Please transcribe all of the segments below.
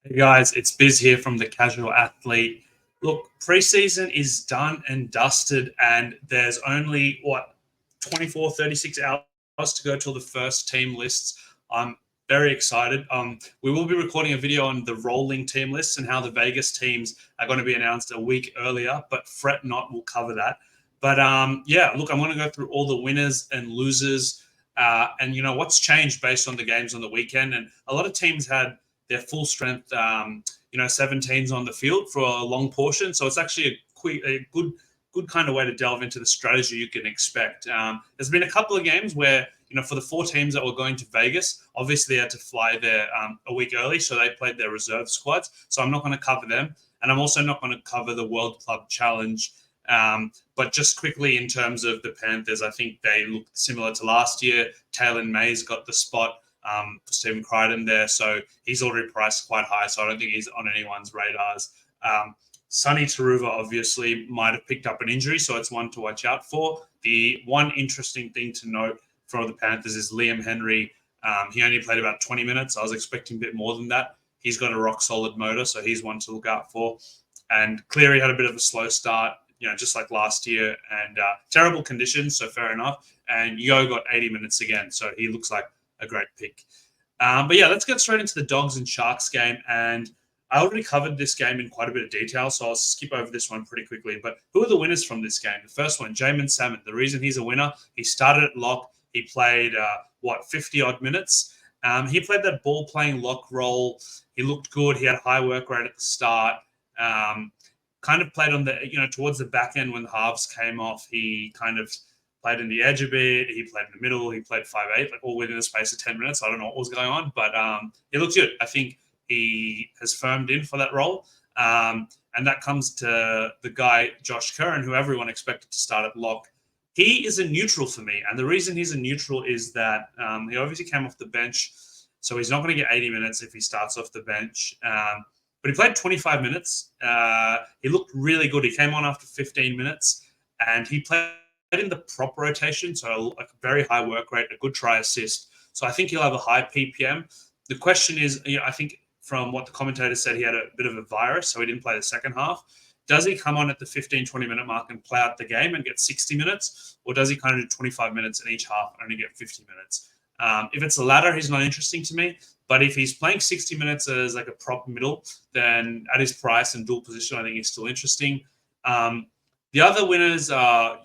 Hey guys, it's Biz here from the Casual Athlete. Look, preseason is done and dusted, and there's only 24, 36 hours to go till the first team lists. I'm very excited. We will be recording a video on the rolling team lists and how the Vegas teams are going to be announced a week earlier, but fret not, we'll cover that. But yeah, look, I'm going to go through all the winners and losers, and what's changed based on the games on the weekend. And a lot of teams had their full strength, 17s on the field for a long portion. So it's actually a good kind of way to delve into the strategy you can expect. There's been a couple of games where, for the four teams that were going to Vegas, obviously they had to fly there a week early, so they played their reserve squads. So I'm not going to cover them. And I'm also not going to cover the World Club Challenge. But just quickly, in terms of the Panthers, I think they look similar to last year. Taylor May's got the spot for Stephen Crichton there. So he's already priced quite high. So I don't think he's on anyone's radars. Sonny Taruva obviously might have picked up an injury, so it's one to watch out for. The one interesting thing to note for the Panthers is Liam Henry. He only played about 20 minutes. I was expecting a bit more than that. He's got a rock-solid motor, so he's one to look out for. And Cleary had a bit of a slow start, just like last year, and terrible conditions, so fair enough. And Yo got 80 minutes again, so he looks like a great pick. But yeah, let's get straight into the Dogs and Sharks game. And I already covered this game in quite a bit of detail, so I'll skip over this one pretty quickly. But who are the winners from this game? The first one, Jamin Salmon. The reason he's a winner, he started at lock. He played, 50-odd minutes. He played that ball-playing lock role. He looked good. He had high work rate at the start. Kind of played on the, towards the back end when the halves came off. He kind of played in the edge a bit. He played in the middle. He played 5'8", like all within the space of 10 minutes. I don't know what was going on, but he looks good. I think he has firmed in for that role. And that comes to the guy, Josh Curran, who everyone expected to start at lock. He is a neutral for me. And the reason he's a neutral is that he obviously came off the bench. So he's not going to get 80 minutes if he starts off the bench. But he played 25 minutes. He looked really good. He came on after 15 minutes, and he played in the prop rotation, so like a very high work rate, a good try assist. So I think he'll have a high PPM. The question is, I think from what the commentator said, he had a bit of a virus, so he didn't play the second half. Does he come on at the 15, 20-minute mark and play out the game and get 60 minutes? Or does he kind of do 25 minutes in each half and only get 50 minutes? If it's the latter, he's not interesting to me. But if he's playing 60 minutes as like a prop middle, then at his price and dual position, I think he's still interesting. The other winners are,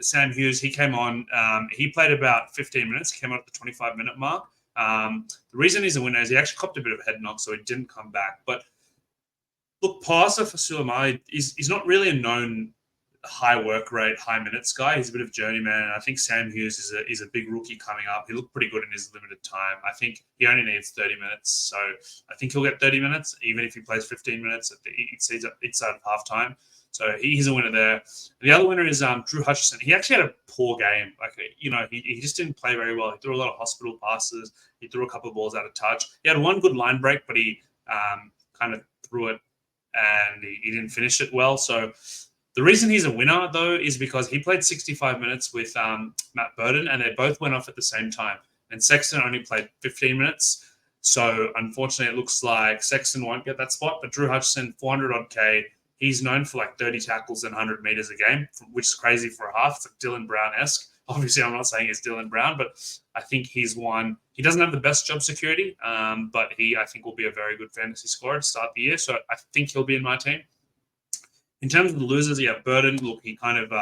Sam Hughes. He came on. He played about 15 minutes. Came on at the 25-minute mark. The reason he's a winner is he actually copped a bit of a head knock, so he didn't come back. But look, Parsa for Sulemai, he's not really a known high work rate, high minutes guy. He's a bit of journeyman, and I think Sam Hughes is a big rookie coming up. He looked pretty good in his limited time. I think he only needs 30 minutes, so I think he'll get 30 minutes, even if he plays 15 minutes at each side of halftime. So he's a winner there. The other winner is Drew Hutchison. He actually had a poor game. He just didn't play very well. He threw a lot of hospital passes. He threw a couple of balls out of touch. He had one good line break, but he kind of threw it and he didn't finish it well. So the reason he's a winner, though, is because he played 65 minutes with Matt Burton, and they both went off at the same time. And Sexton only played 15 minutes. So, unfortunately, it looks like Sexton won't get that spot. But Drew Hutchison, 400-odd K, he's known for like 30 tackles and 100 meters a game, which is crazy for a half. It's like Dylan Brown-esque. Obviously, I'm not saying it's Dylan Brown, but I think he's one. He doesn't have the best job security, but I think, will be a very good fantasy scorer to start the year. So, I think he'll be in my team. In terms of the losers, Burton. Look, he kind of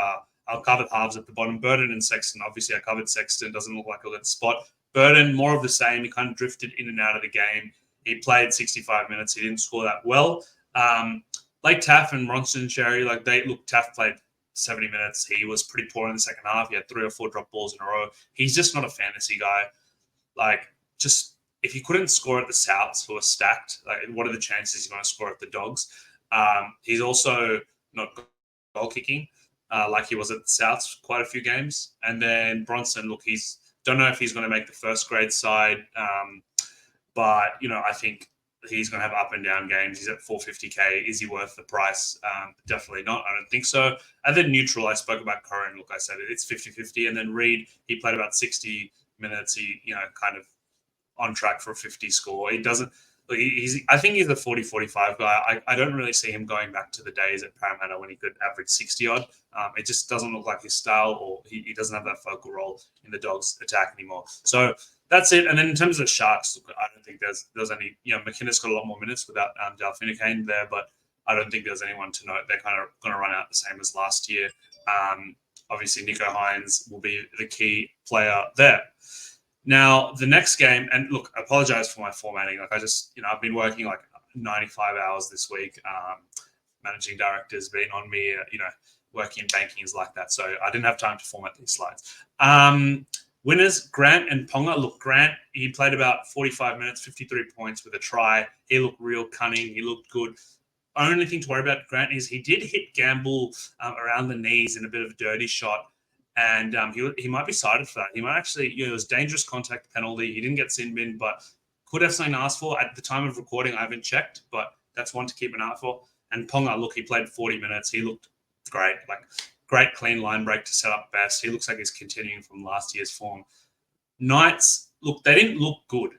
I'll cover halves at the bottom. Burton and Sexton. Obviously, I covered Sexton. Doesn't look like he'll get the spot. Burton, more of the same. He kind of drifted in and out of the game. He played 65 minutes. He didn't score that well. Like Taff and Ronson Cherry, Taff played 70 minutes. He was pretty poor in the second half. He had 3 or 4 drop balls in a row. He's just not a fantasy guy. If he couldn't score at the Souths, who are stacked, what are the chances he's going to score at the Dogs? He's also not goal kicking like he was at the Souths quite a few games. And then Bronson, don't know if he's going to make the first grade side, but I think he's going to have up and down games. He's at 450K. Is he worth the price? Definitely not. I don't think so. And then neutral, I spoke about Curran. Look, I said it's 50-50. And then Reed, he played about 60 minutes. He, kind of on track for a 50 score. He doesn't. I think he's a 40-45 guy. I don't really see him going back to the days at Parramatta when he could average 60 odd. It just doesn't look like his style, or he doesn't have that focal role in the Dogs' attack anymore. So that's it. And then in terms of the Sharks, look, I don't think there's any. McInnes got a lot more minutes without Delphine there, but I don't think there's anyone to note. They're kind of going to run out the same as last year. Obviously, Nico Hines will be the key player there. Now, the next game, and look, I apologize for my formatting. Like, I've been working like 95 hours this week. Managing director's been on me, working in banking is like that. So I didn't have time to format these slides. Winners, Grant and Ponga. Look, Grant, he played about 45 minutes, 53 points with a try. He looked real cunning. He looked good. Only thing to worry about Grant is he did hit Gamble around the knees in a bit of a dirty shot. And he might be cited for that. He might actually, it was dangerous contact penalty. He didn't get sin bin, but could have something to ask for. At the time of recording, I haven't checked, but that's one to keep an eye for. And Ponga, look, he played 40 minutes. He looked great, great clean line break to set up best. He looks like he's continuing from last year's form. Knights, look, they didn't look good.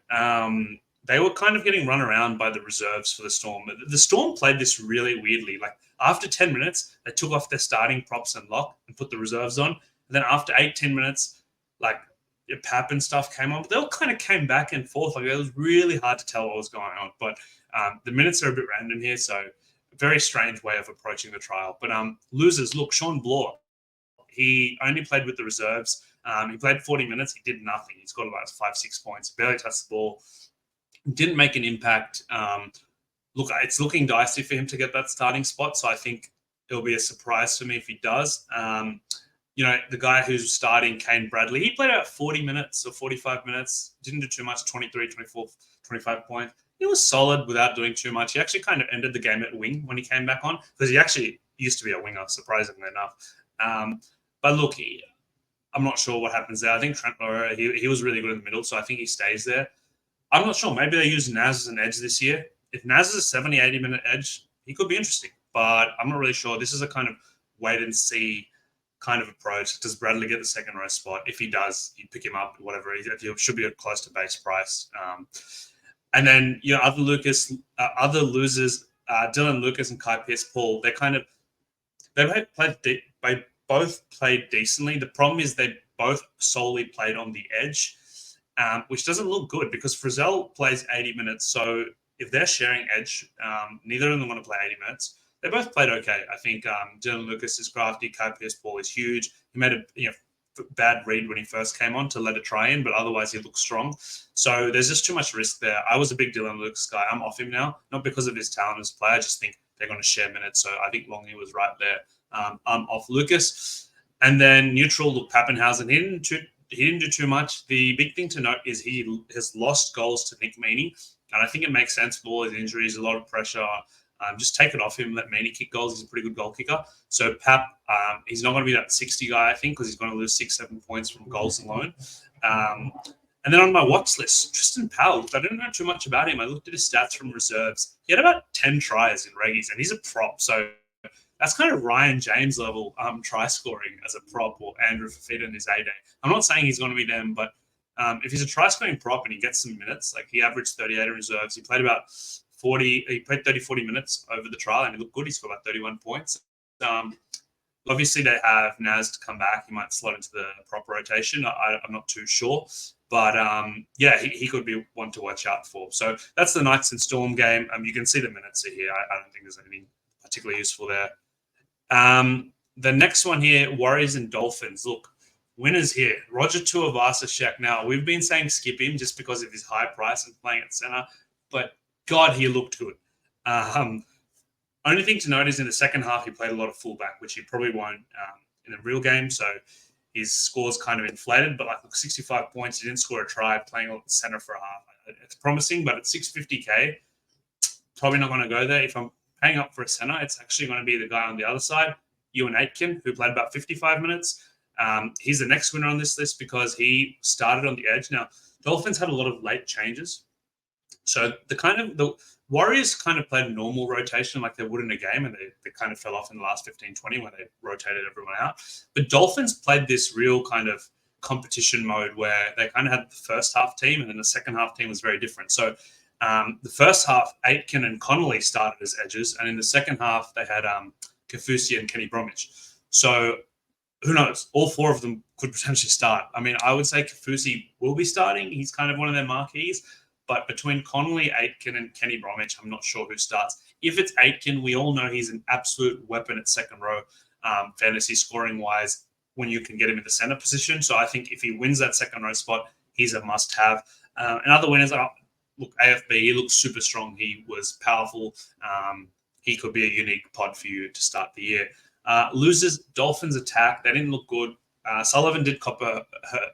They were kind of getting run around by the reserves for the Storm. The Storm played this really weirdly. Like, after 10 minutes, they took off their starting props and lock and put the reserves on. And then after 8-10 minutes, like Pap and stuff came on, but they all kind of came back and forth. Like, it was really hard to tell what was going on. But the minutes are a bit random here, so a very strange way of approaching the trial. But losers, look, Sean Bloor, he only played with the reserves. He played 40 minutes. He did nothing. He scored about 5-6 points. Barely touched the ball. Didn't make an impact. Look, it's looking dicey for him to get that starting spot, so I think it'll be a surprise for me if he does. The guy who's starting, Kane Bradley, he played about 40 minutes or 45 minutes, didn't do too much, 23, 24, 25 points. He was solid without doing too much. He actually kind of ended the game at wing when he came back on, because he actually used to be a winger, surprisingly enough. But look, I'm not sure what happens there. I think Trent Laura, he was really good in the middle, so I think he stays there. I'm not sure. Maybe they use Naz as an edge this year. If Naz is a 70, 80-minute edge, he could be interesting, but I'm not really sure. This is a kind of wait and see kind of approach. Does Bradley get the second row spot? If he does, you pick him up, whatever. He should be close to base price. And then, other losers, Dylan Lucas and Kai Pearce-Paul, they both played decently. The problem is they both solely played on the edge, which doesn't look good because Frizzell plays 80 minutes. So if they're sharing edge, neither of them want to play 80 minutes. They both played okay. I think Dylan Lucas is crafty. Kai Pearce-Paul is huge. He made a bad read when he first came on to let it try in, but otherwise he looks strong. So there's just too much risk there. I was a big Dylan Lucas guy. I'm off him now, not because of his talent as a player. I just think they're going to share minutes. So I think Longy was right there. I'm off Lucas. And then neutral, look, Pappenhausen. He didn't do too much. The big thing to note is he has lost goals to Nick Meaney. And I think it makes sense with all his injuries, a lot of pressure. Just take it off him, let Meaney kick goals. He's a pretty good goal kicker. So Pap, he's not going to be that 60 guy, I think, because he's going to lose 6-7 points from goals alone. And then on my watch list, Tristan Powell. I didn't know too much about him. I looked at his stats from reserves. He had about 10 tries in reggies, and he's a prop. So that's kind of Ryan James level try scoring as a prop, or Andrew Fafita in his A-Day. I'm not saying he's going to be them, but if he's a try scoring prop and he gets some minutes, like he averaged 38 in reserves, he played about 40 minutes over the trial, and he looked good. He scored about 31 points. Obviously, they have Naz to come back. He might slot into the prop rotation. I'm not too sure. But, he could be one to watch out for. So that's the Knights and Storm game. You can see the minutes are here. I don't think there's anything particularly useful there. The next one here, Warriors and Dolphins. Look, winners here. Roger Tuivasa-Sheck. Now, we've been saying skip him just because of his high price and playing at centre. But, God, he looked good. Only thing to note is in the second half, he played a lot of fullback, which he probably won't in a real game. So his score's kind of inflated, but 65 points, he didn't score a try, playing on the center for a half. It's promising, but at 650K, probably not going to go there. If I'm paying up for a center, it's actually going to be the guy on the other side, Ewan Aitken, who played about 55 minutes. He's the next winner on this list because he started on the edge. Now, Dolphins had a lot of late changes. So the Warriors kind of played a normal rotation like they would in a game, and they kind of fell off in the last 15-20 when they rotated everyone out. But Dolphins played this real kind of competition mode where they kind of had the first half team, and then the second half team was very different. So The first half, Aitken and Connolly started as edges, and in the second half, they had Kafusi and Kenny Bromwich. So who knows? All four of them could potentially start. I mean, I would say Kafusi will be starting. He's kind of one of their marquees. But between Connolly, Aitken, and Kenny Bromwich, I'm not sure who starts. If it's Aitken, we all know he's an absolute weapon at second row, fantasy scoring wise, when you can get him in the center position. So I think if he wins that second row spot, he's a must have. And other winners are, look, AFB, he looks super strong. He was powerful. He could be a unique pod for you to start the year. Losers, Dolphins attack. They didn't look good. Sullivan did cop a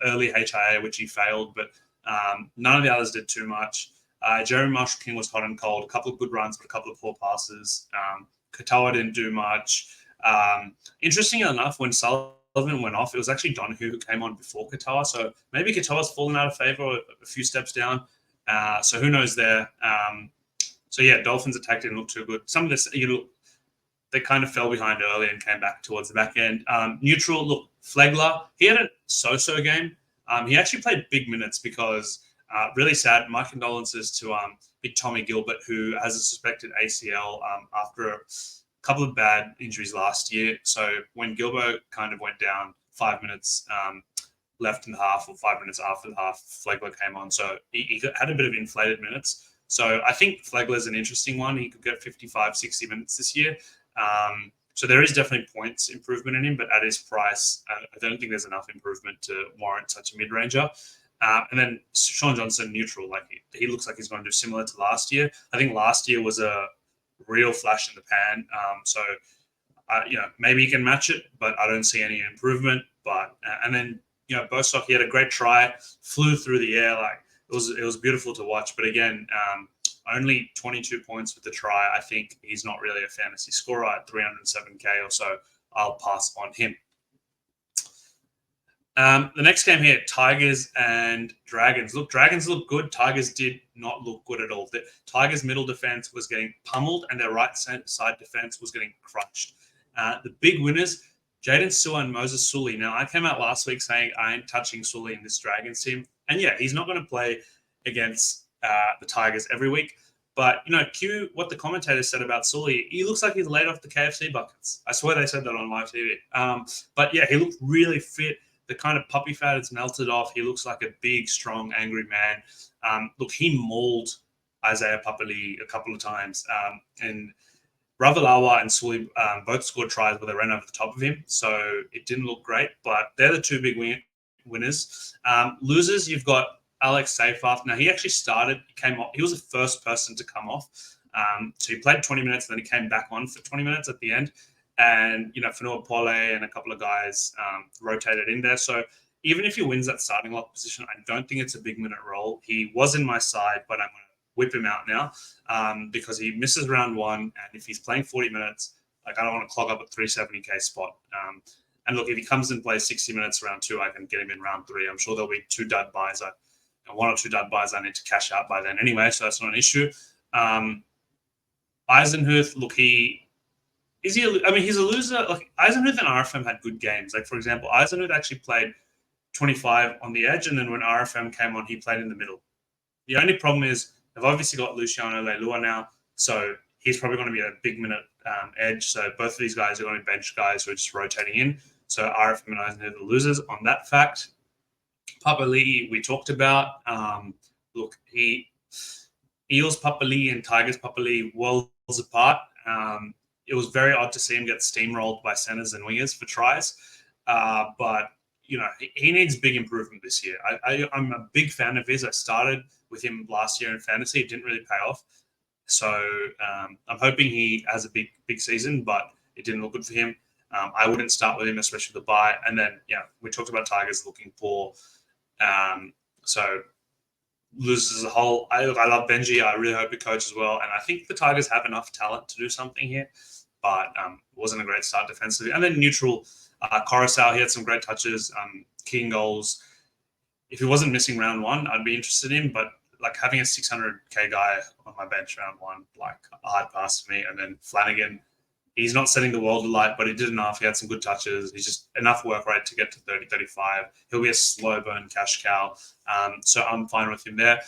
early HIA, which he failed, but none of the others did too much. Jeremy Marshall-King was hot and cold. A couple of good runs, but a couple of poor passes. Katoa didn't do much. Interesting enough, when Sullivan went off, it was actually Donahue who came on before Katoa. So maybe Katoa's fallen out of favor or a few steps down. So who knows there. So yeah, Dolphins attack didn't look too good. Some of this, they kind of fell behind early and came back towards the back end. Neutral, look, Flegler, he had a so-so game. He actually played big minutes because, really sad, my condolences to big Tommy Gilbert, who has a suspected ACL after a couple of bad injuries last year. So when Gilbert kind of went down 5 minutes left in the half or 5 minutes after the half, Flegler came on. So he had a bit of inflated minutes. So I think Flegler's an interesting one. He could get 55, 60 minutes this year. So there is definitely points improvement in him, but at his price, I don't think there's enough improvement to warrant such a mid-ranger. And then Sean Johnson, neutral. Like he looks like he's going to do similar to last year. I think last year was a real flash in the pan. So maybe he can match it, but I don't see any improvement. But and then Bostock, he had a great try, flew through the air. Like it was beautiful to watch. But again, only 22 points with the try. I think he's not really a fantasy scorer at 307K or so. I'll pass on him. The next game here, Tigers and Dragons. Look, Dragons look good. Tigers did not look good at all. The Tigers' middle defense was getting pummeled and their right side defense was getting crushed. The big winners, Jaden Sewer and Moses Sully. Now, I came out last week saying I ain't touching Sully in this Dragons team. And yeah, he's not going to play against the Tigers every week. But, cue what the commentator said about Sully. He looks like he's laid off the KFC buckets. I swear they said that on live TV. But yeah, he looked really fit. The kind of puppy fat has melted off. He looks like a big, strong, angry man. Look, he mauled Isaiah Papali a couple of times. And Ravalawa and Sully both scored tries where they ran over the top of him. So it didn't look great, but they're the two big winners. Losers, you've got Alex Seyfarth. Now, he actually started. He came off. He was the first person to come off. So he played 20 minutes, and then he came back on for 20 minutes at the end. And, Fanua Pole and a couple of guys rotated in there. So even if he wins that starting lock position, I don't think it's a big minute role. He was in my side, but I'm going to whip him out now because he misses round one. And if he's playing 40 minutes, I don't want to clog up a 370K spot. And look, if he comes and plays 60 minutes round two, I can get him in round three. I'm sure there'll be two dud buys. One or two dud buys I need to cash out by then anyway, so that's not an issue. Eisenhuth, look, he's a loser. Like Eisenhuth and RFM had good games. Like, for example, Eisenhuth actually played 25 on the edge, and then when RFM came on, he played in the middle. The only problem is they've obviously got Luciano Leilua now, so he's probably going to be a big minute edge. So both of these guys are going to be bench guys who are just rotating in. So RFM and Eisenhuth are losers on that fact. Papali, we talked about. Look, Eels Papali and Tigers Papali worlds apart. It was very odd to see him get steamrolled by centers and wingers for tries. But, he needs big improvement this year. I'm a big fan of his. I started with him last year in fantasy. It didn't really pay off. So I'm hoping he has a big season, but it didn't look good for him. I wouldn't start with him, especially the bye. And then, we talked about Tigers looking poor. So losers as a whole. I love Benji. I really hope he coaches well. And I think the Tigers have enough talent to do something here, but it wasn't a great start defensively. And then neutral, Coruscant, he had some great touches, key goals. If he wasn't missing round one, I'd be interested in, but like having a 600K guy on my bench round one, like a hard pass for me. And then Flanagan, He's not setting the world alight, but he did enough. He had some good touches. He's just enough work rate to get to 30, 35. He'll be a slow burn cash cow. So I'm fine with him there.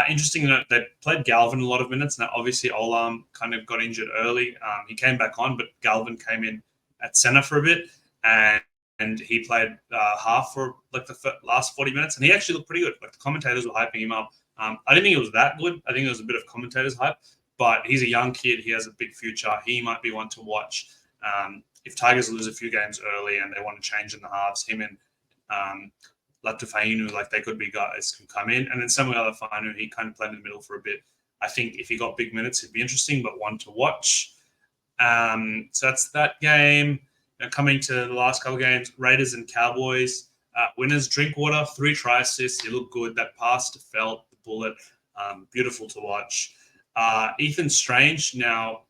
Interesting that they played Galvin a lot of minutes. Now, obviously, Olam kind of got injured early. He came back on, but Galvin came in at center for a bit, and he played half for like the last 40 minutes, and he actually looked pretty good. Like the commentators were hyping him up. I didn't think it was that good. I think it was a bit of commentators hype, but he's a young kid. He has a big future. He might be one to watch. If Tigers lose a few games early and they want to change in the halves, him and Latufainu, like they could be guys who come in. And then Samuel Alafanu, he kind of played in the middle for a bit. I think if he got big minutes, it'd be interesting, but one to watch. So that's that game. Coming to the last couple of games, Raiders and Cowboys. Winners, Drinkwater, 3 try assists. He looked good. That pass to Felt, the bullet, beautiful to watch. Ethan Strange, now,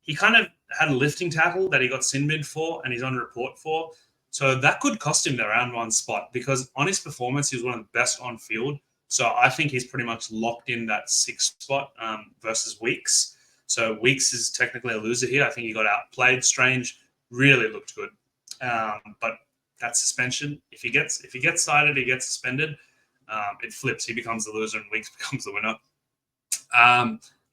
he kind of had a lifting tackle that he got sin bid for and he's on report for. So that could cost him the round 1 spot because on his performance, he was one of the best on field. So I think he's pretty much locked in that 6th spot versus Weeks. So Weeks is technically a loser here. I think he got outplayed. Strange really looked good. But that suspension, if he gets cited, he gets suspended. It flips. He becomes the loser and Weeks becomes the winner.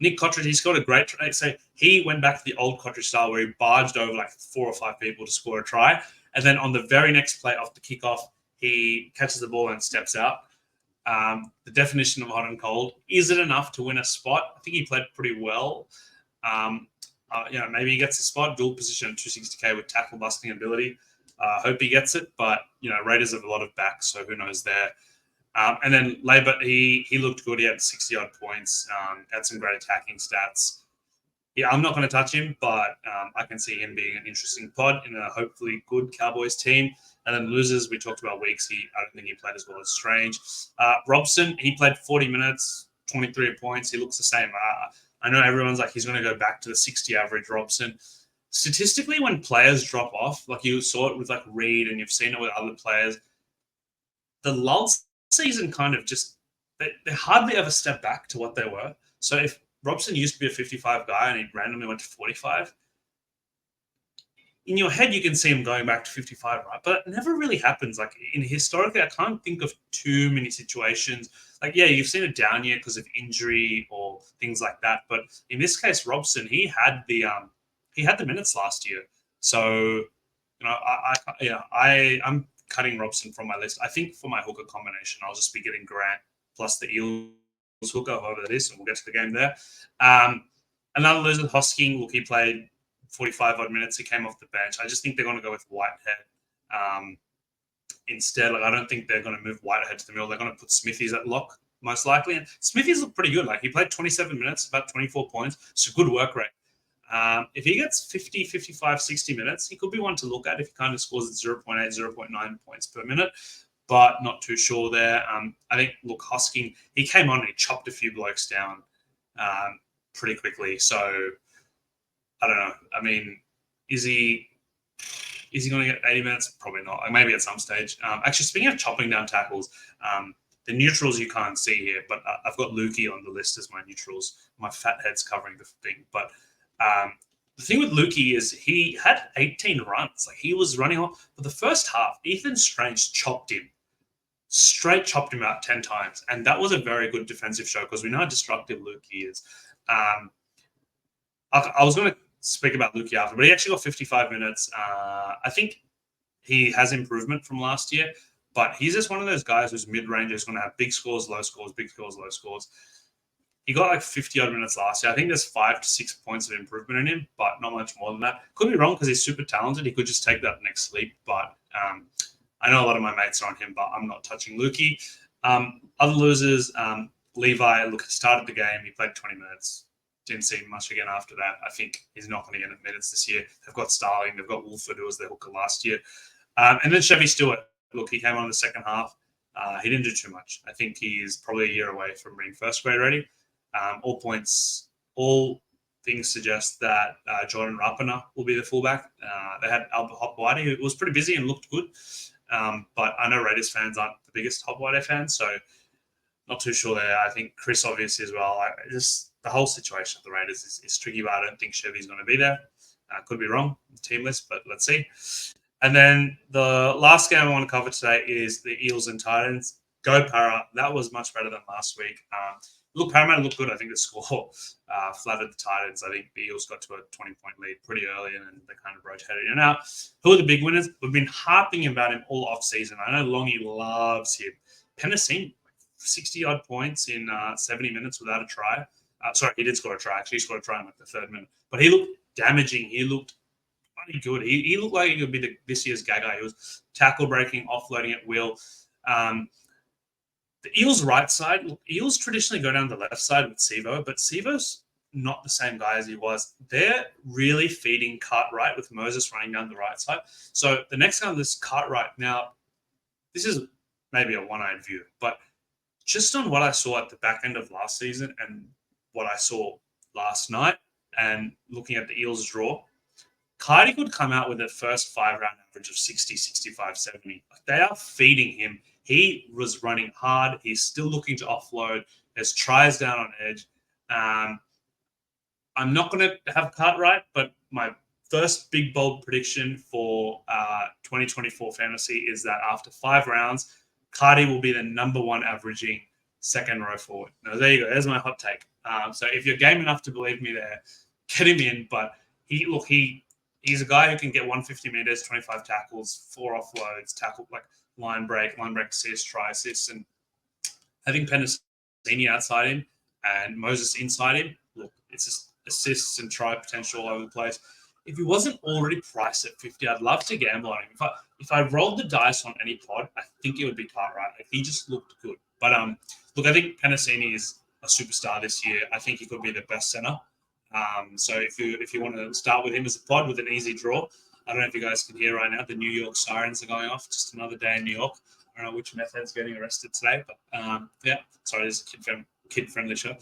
Nick Cottridge, he scored a great try. So he went back to the old Cottridge style where he barged over like 4 or 5 people to score a try. And then on the very next play off the kickoff, he catches the ball and steps out. The definition of hot and cold. Is it enough to win a spot? I think he played pretty well. Maybe he gets a spot, dual position at 260K with tackle busting ability. Hope he gets it, but Raiders have a lot of backs, so who knows there. And then Labour, he looked good. He had 60-odd points, had some great attacking stats. Yeah, I'm not going to touch him, but I can see him being an interesting pod in a hopefully good Cowboys team. And then losers, we talked about Weeks. I don't think he played as well as Strange. Robson, he played 40 minutes, 23 points. He looks the same. I know everyone's like, he's going to go back to the 60 average Robson. Statistically, when players drop off, like you saw it with like Reed and you've seen it with other players, the lull season kind of just, they hardly ever step back to what they were. So if Robson used to be a 55 guy and he randomly went to 45, in your head, you can see him going back to 55, right? But it never really happens. Like historically, I can't think of too many situations. Like, yeah, you've seen a down year because of injury or things like that. But in this case, Robson, he had the minutes last year. So, I'm cutting Robson from my list. I think for my hooker combination, I'll just be getting Grant plus the Eels hooker, whoever that is, and we'll get to the game there. Another loser, Hosking. Look, he played 45-odd minutes. He came off the bench. I just think they're going to go with Whitehead instead. Like, I don't think they're going to move Whitehead to the middle. They're going to put Smithies at lock, most likely. And Smithies look pretty good. Like, he played 27 minutes, about 24 points. It's a good work rate. If he gets 50, 55, 60 minutes, he could be one to look at if he kind of scores at 0.8, 0.9 points per minute, but not too sure there. I think, look, Hosking, he came on and he chopped a few blokes down pretty quickly. So, I don't know. I mean, is he going to get 80 minutes? Probably not. Like maybe at some stage. Actually, speaking of chopping down tackles, the neutrals you can't see here, but I've got Lukey on the list as my neutrals. My fat head's covering the thing. But the thing with Lukey is he had 18 runs. Like he was running off. For the first half, Ethan Strange chopped him out 10 times. And that was a very good defensive show because we know how destructive Lukey is. I was going to speak about Lukey after, but he actually got 55 minutes. I think he has improvement from last year, but he's just one of those guys who's mid-range is going to have big scores, low scores, big scores, low scores. He got like 50-odd minutes last year. I think there's 5 to 6 points of improvement in him, but not much more than that. Could be wrong because he's super talented. He could just take that next leap, but I know a lot of my mates are on him, but I'm not touching Lukey. Other losers, Levi, look, started the game. He played 20 minutes. Didn't see much again after that. I think he's not going to get minutes this year. They've got Starling. They've got Wolford, who was their hooker last year. And then Chevy Stewart. Look, he came on in the second half. He didn't do too much. I think he is probably a year away from being first grade ready. All things suggest that Jordan Rapana will be the fullback. They had Albert Hopwadi, who was pretty busy and looked good. But I know Raiders fans aren't the biggest Hopwadi fans, so not too sure there. I think Chris obviously as well. The whole situation of the Raiders is tricky, but I don't think Chevy's going to be there. Could be wrong, team list, but let's see. And then the last game I want to cover today is the Eels and Titans. Go Para. That was much better than last week. Parramatta looked good. I think the score flattered the Titans. I think the Eels got to a 20-point lead pretty early, and then they kind of rotated in and out. Who are the big winners? We've been harping about him all off-season. I know Longy loves him. Penasine, 60-odd points in 70 minutes without a try. Sorry, he did score a try. Actually, he scored a try in like the third minute. But he looked damaging. He looked bloody good. He looked like he could be this year's Gaga. He was tackle breaking, offloading at will. The Eels' right side, Eels traditionally go down the left side with Sivo, but Sivo's not the same guy as he was. They're really feeding Cartwright with Moses running down the right side. So the next guy on this Cartwright, now, this is maybe a one-eyed view, but just on what I saw at the back end of last season and what I saw last night and looking at the Eels' draw, Cardi could come out with a first 5-round average of 60, 65, 70. They are feeding him. He was running hard. He's still looking to offload. There's tries down on edge. I'm not going to have Cartwright, but my first big bold prediction for 2024 fantasy is that after 5 rounds, Cardi will be the number 1 averaging second row forward. Now, there you go. There's my hot take. So if you're game enough to believe me there, get him in. But he's a guy who can get 150 meters, 25 tackles, 4 offloads, tackle like line break assist, try assist, and having Penasini outside him and Moses inside him, look, it's just assists and try potential all over the place. If he wasn't already priced at 50, I'd love to gamble on him. If I rolled the dice on any pod, I think it would be Cartwright. Like, he just looked good. But look, I think Penasini is a superstar this year. I think he could be the best center. So if you want to start with him as a pod with an easy draw, I don't know if you guys can hear right now, the New York sirens are going off. Just another day in New York. I don't know which meth head's getting arrested today, but yeah, sorry, this is a kid-friendly show.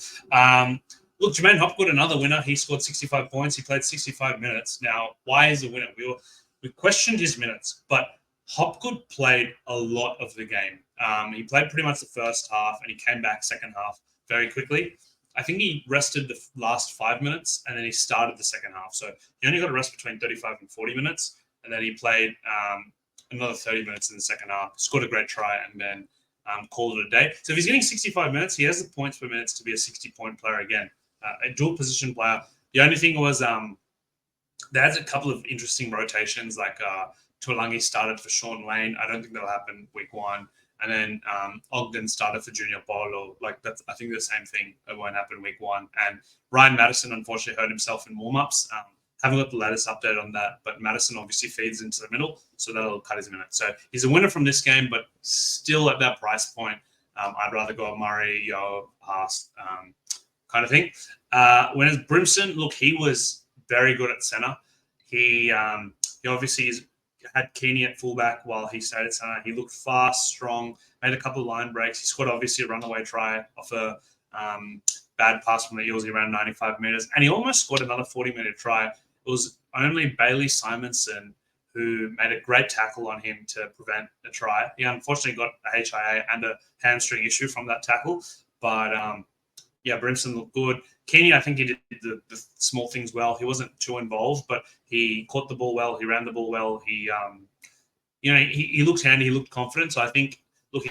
Look, Jermaine Hopgood, another winner. He scored 65 points. He played 65 minutes. Now, why is he a winner? We questioned his minutes, but Hopgood played a lot of the game. He played pretty much the first half, and he came back second half very quickly. I think he rested the last 5 minutes, and then he started the second half. So he only got a rest between 35 and 40 minutes, and then he played another 30 minutes in the second half, scored a great try, and then called it a day. So if he's getting 65 minutes, he has the points per minutes to be a 60-point player again. A dual position player. The only thing was there's a couple of interesting rotations, like Tuolangi started for Sean Lane. I don't think that'll happen week 1. And then Ogden started for Junior Paulo. Like, that's, I think the same thing. It won't happen week 1. And Ryan Madison unfortunately hurt himself in warm-ups. Haven't got the latest update on that, but Madison obviously feeds into the middle, so that'll cut his minutes. So he's a winner from this game, but still at that price point, I'd rather go Murray, Yo, Haas, kind of thing. Whereas Brimson, look, he was very good at center. He obviously had Keeney at fullback while he stayed at center. He looked fast, strong, made a couple of line breaks. He scored obviously a runaway try off a bad pass from the Eels. He ran 95 meters, and he almost scored another 40-meter try. It was only Bailey Simonson who made a great tackle on him to prevent the try. He unfortunately got a HIA and a hamstring issue from that tackle, but yeah, Brimson looked good. Keeney, I think he did the small things well. He wasn't too involved, but he caught the ball well. He ran the ball well. He looked handy. He looked confident. So I think, look,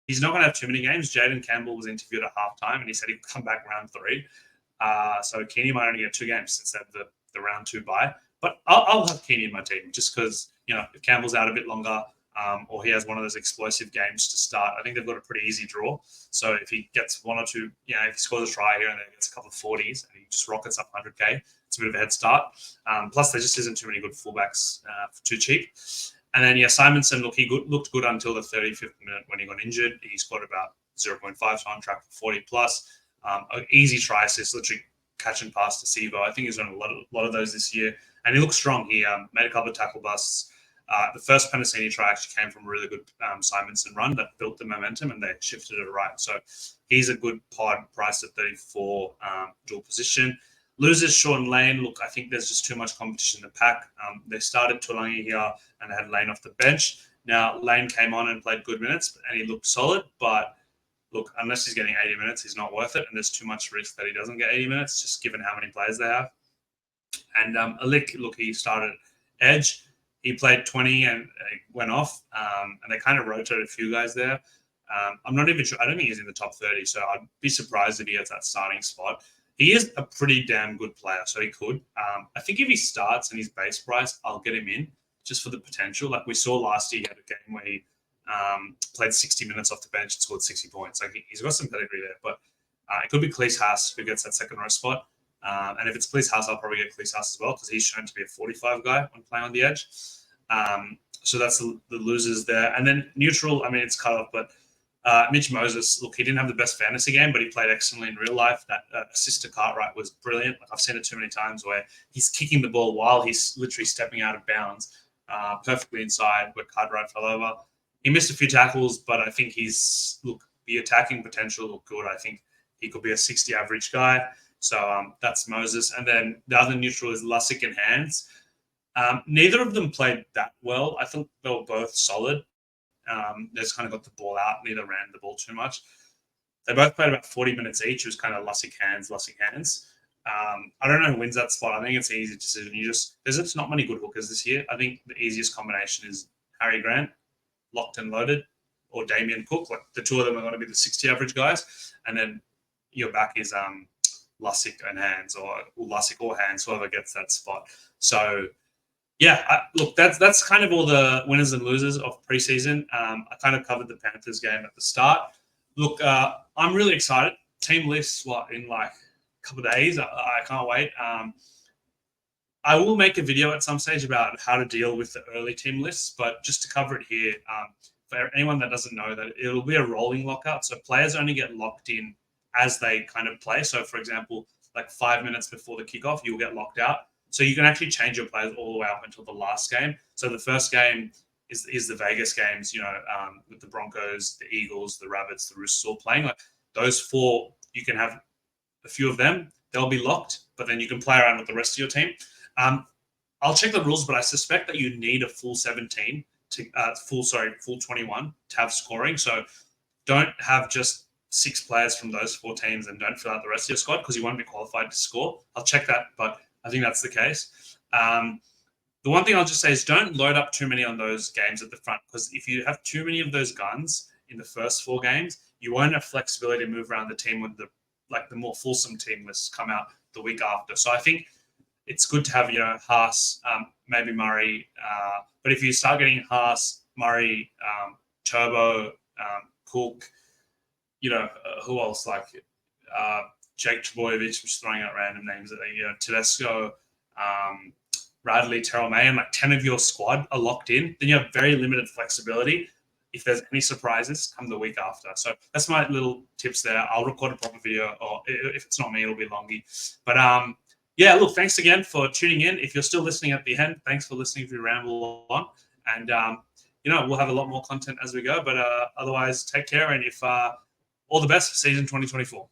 he's not going to have too many games. Jaden Campbell was interviewed at halftime, and he said he'd come back round 3. So Keeney might only get 2 games since they have the round 2 bye. But I'll have Keeney in my team just because, if Campbell's out a bit longer, or he has one of those explosive games to start. I think they've got a pretty easy draw. So if he gets 1 or 2, if he scores a try here and then gets a couple of 40s and he just rockets up 100K, it's a bit of a head start. Plus, there just isn't too many good fullbacks for too cheap. And then, Simonson, look, he looked good until the 35th minute when he got injured. He scored about 0.5, so on track for 40 plus. An easy try assist, literally catch and pass to Sivo. I think he's done a lot of those this year. And he looked strong. He made a couple of tackle busts. The first Penasini try actually came from a really good Simonson run that built the momentum, and they shifted it right. So he's a good pod, priced at 34, dual position. Losers, Sean Lane. Look, I think there's just too much competition in the pack. They started Tuolangi here and they had Lane off the bench. Now, Lane came on and played good minutes, and he looked solid. But look, unless he's getting 80 minutes, he's not worth it. And there's too much risk that he doesn't get 80 minutes, just given how many players they have. And Alik, look, he started edge. He played 20 and went off. And they kind of rotated a few guys there. I'm not even sure. I don't think he's in the top 30, so I'd be surprised if he gets that starting spot. He is a pretty damn good player, so he could. I think if he starts and his base price, I'll get him in just for the potential. Like we saw last year, he had a game where he played 60 minutes off the bench and scored 60 points. Like he's got some pedigree there, but it could be Cleese Haas who gets that second row spot. And if it's Cleese Haas, I'll probably get Cleese Haas as well because he's shown to be a 45 guy when playing on the edge. So that's the losers there. And then neutral, I mean, it's cut off, but Mitch Moses, look, he didn't have the best fantasy game, but he played excellently in real life. That assist to Cartwright was brilliant. Like I've seen it too many times where he's kicking the ball while he's literally stepping out of bounds, perfectly inside where Cartwright fell over. He missed a few tackles, but I think the attacking potential looked good. I think he could be a 60 average guy. So that's Moses. And then the other neutral is Lussick and Hands. Neither of them played that well. I think they were both solid. They just kind of got the ball out. Neither ran the ball too much. They both played about 40 minutes each. It was kind of Lussick Hands. I don't know who wins that spot. I think it's an easy decision. There's just not many good hookers this year. I think the easiest combination is Harry Grant, locked and loaded, or Damien Cook. Like the two of them are going to be the 60 average guys. And then your back is Lussick and Hands, or Lussick or Hands, whoever gets that spot. So yeah, look, that's kind of all the winners and losers of preseason. I kind of covered the Panthers game at the start. Look, I'm really excited. Team lists, in like a couple of days. I can't wait. I will make a video at some stage about how to deal with the early team lists, but just to cover it here, for anyone that doesn't know, that it'll be a rolling lockout. So players only get locked in as they kind of play. So, for example, like 5 minutes before the kickoff, you'll get locked out. So you can actually change your players all the way up until the last game. So the first game is the Vegas games, with the Broncos, the Eagles, the Rabbits, the Roosters all playing. Like those four, you can have a few of them. They'll be locked, but then you can play around with the rest of your team. I'll check the rules, but I suspect that you need a full 17 full 21 to have scoring. So don't have just 6 players from those 4 teams and don't fill out the rest of your squad because you won't be qualified to score. I'll check that, but I think that's the case. The one thing I'll just say is don't load up too many on those games at the front, because if you have too many of those guns in the first 4 games, you won't have flexibility to move around the team when the more fulsome team lists come out the week after. So I think it's good to have, Haas, maybe Murray. But if you start getting Haas, Murray, Turbo, Cook, who else, like Jake Trbojevic, just throwing out random names, Tedesco, Radley, Terrell May, and like 10 of your squad are locked in, then you have very limited flexibility. If there's any surprises, come the week after. So that's my little tips there. I'll record a proper video, or if it's not me, it'll be Longy. But yeah, look, thanks again for tuning in. If you're still listening at the end, thanks for listening to Ramble On. And, we'll have a lot more content as we go. But otherwise, take care. And if all the best for season 2024.